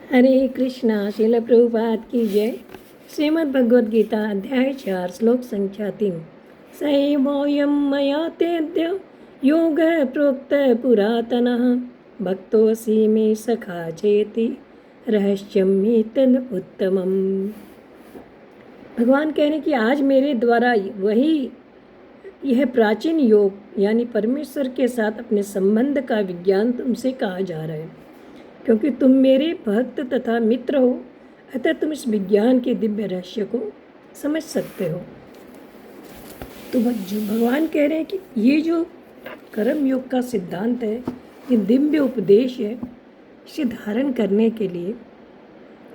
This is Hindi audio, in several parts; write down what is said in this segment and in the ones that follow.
हरे कृष्णा। श्रील प्रभुपाद की जय। श्रीमद् भगवद गीता अध्याय 4 श्लोक संख्या 3। सैवोऽयं मया तेद्य योग प्रोक्त पुरातनः भक्तोऽसि मे सखा चेति रहस्यमेतद् उत्तमम्। भगवान कह रहे हैं कि आज मेरे द्वारा वही यह प्राचीन योग यानी परमेश्वर के साथ अपने संबंध का विज्ञान तुमसे कहा जा रहा है, क्योंकि तुम मेरे भक्त तथा मित्र हो, अतः तुम इस विज्ञान के दिव्य रहस्य को समझ सकते हो। तो भगवान कह रहे हैं कि ये जो कर्म योग का सिद्धांत है, ये दिव्य उपदेश है, इसे धारण करने के लिए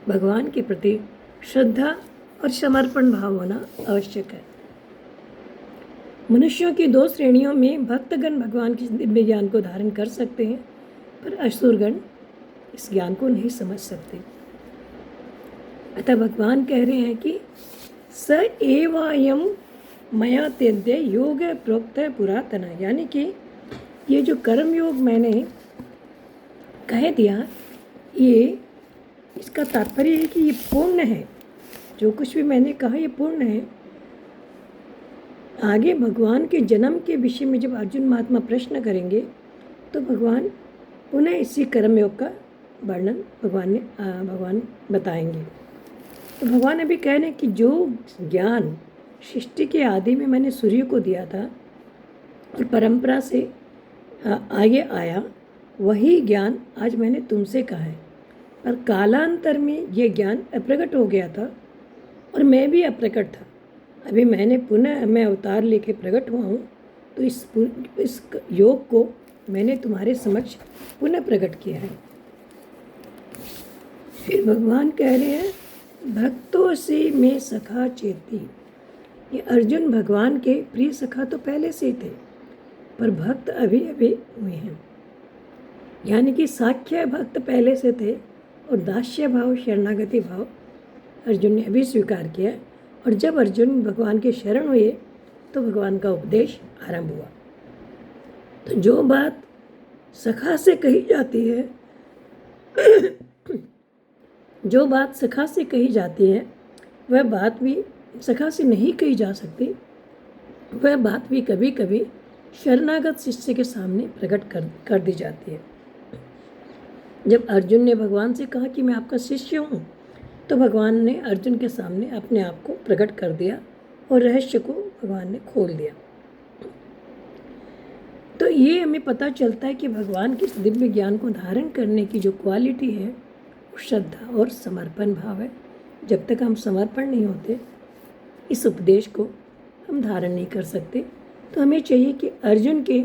भगवान के प्रति श्रद्धा और समर्पण भाव होना आवश्यक है। मनुष्यों की दो श्रेणियों में भक्तगण भगवान के दिव्य ज्ञान को धारण कर सकते हैं, पर असुरगण इस ज्ञान को नहीं समझ सकते। अतः भगवान कह रहे हैं कि स एवायम मया तेद्य योग प्रोक्त पुरातन, यानी कि ये जो कर्म योग मैंने कह दिया, ये इसका तात्पर्य है कि ये पूर्ण है। जो कुछ भी मैंने कहा ये पूर्ण है। आगे भगवान के जन्म के विषय में जब अर्जुन महात्मा प्रश्न करेंगे तो भगवान पुनः इसी कर्मयोग का वर्णन भगवान बताएंगे। तो भगवान अभी कह रहे हैं कि जो ज्ञान सृष्टि के आदि में मैंने सूर्य को दिया था और परंपरा से आगे आया, वही ज्ञान आज मैंने तुमसे कहा है। पर कालांतर में ये ज्ञान अप्रकट हो गया था और मैं भी अप्रकट था। अभी मैं अवतार लेके प्रकट हुआ हूँ, तो इस योग को मैंने तुम्हारे समक्ष पुनः प्रकट किया है। फिर भगवान कह रहे हैं भक्तों से मैं सखा चेती। ये अर्जुन भगवान के प्रिय सखा तो पहले से ही थे, पर भक्त अभी अभी हुए हैं। यानी कि साख्य भक्त पहले से थे और दास्य भाव शरणागति भाव अर्जुन ने अभी स्वीकार किया। और जब अर्जुन भगवान के शरण हुए तो भगवान का उपदेश आरंभ हुआ। तो जो बात सखा से कही जाती है जो बात सखा से कही जाती है वह बात भी सखा से नहीं कही जा सकती। वह बात भी कभी कभी शरणागत शिष्य के सामने प्रकट कर दी जाती है। जब अर्जुन ने भगवान से कहा कि मैं आपका शिष्य हूँ, तो भगवान ने अर्जुन के सामने अपने आप को प्रकट कर दिया और रहस्य को भगवान ने खोल दिया। तो ये हमें पता चलता है कि भगवान के इस दिव्य ज्ञान को धारण करने की जो क्वालिटी है वो श्रद्धा और समर्पण भाव है। जब तक हम समर्पण नहीं होते, इस उपदेश को हम धारण नहीं कर सकते। तो हमें चाहिए कि अर्जुन के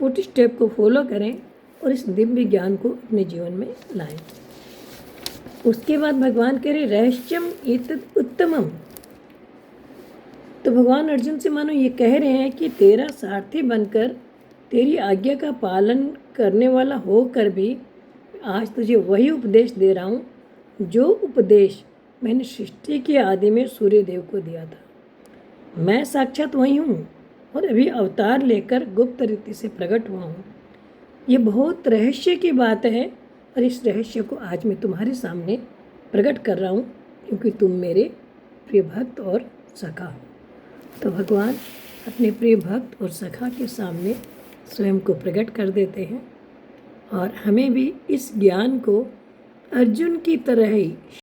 फुट स्टेप को फॉलो करें और इस दिव्य ज्ञान को अपने जीवन में लाएं। उसके बाद भगवान कह रहे रहस्यम एतद् उत्तमम। तो भगवान अर्जुन से मानो ये कह रहे हैं कि तेरा सारथी बनकर तेरी आज्ञा का पालन करने वाला होकर भी आज तुझे वही उपदेश दे रहा हूँ, जो उपदेश मैंने सृष्टि के आदि में सूर्य देव को दिया था। मैं साक्षात वही हूँ और अभी अवतार लेकर गुप्त रीति से प्रकट हुआ हूँ। ये बहुत रहस्य की बात है और इस रहस्य को आज मैं तुम्हारे सामने प्रकट कर रहा हूँ, क्योंकि तुम मेरे प्रिय भक्त और सखा हो। तो भगवान अपने प्रिय भक्त और सखा के सामने स्वयं को प्रकट कर देते हैं और हमें भी इस ज्ञान को अर्जुन की तरह ही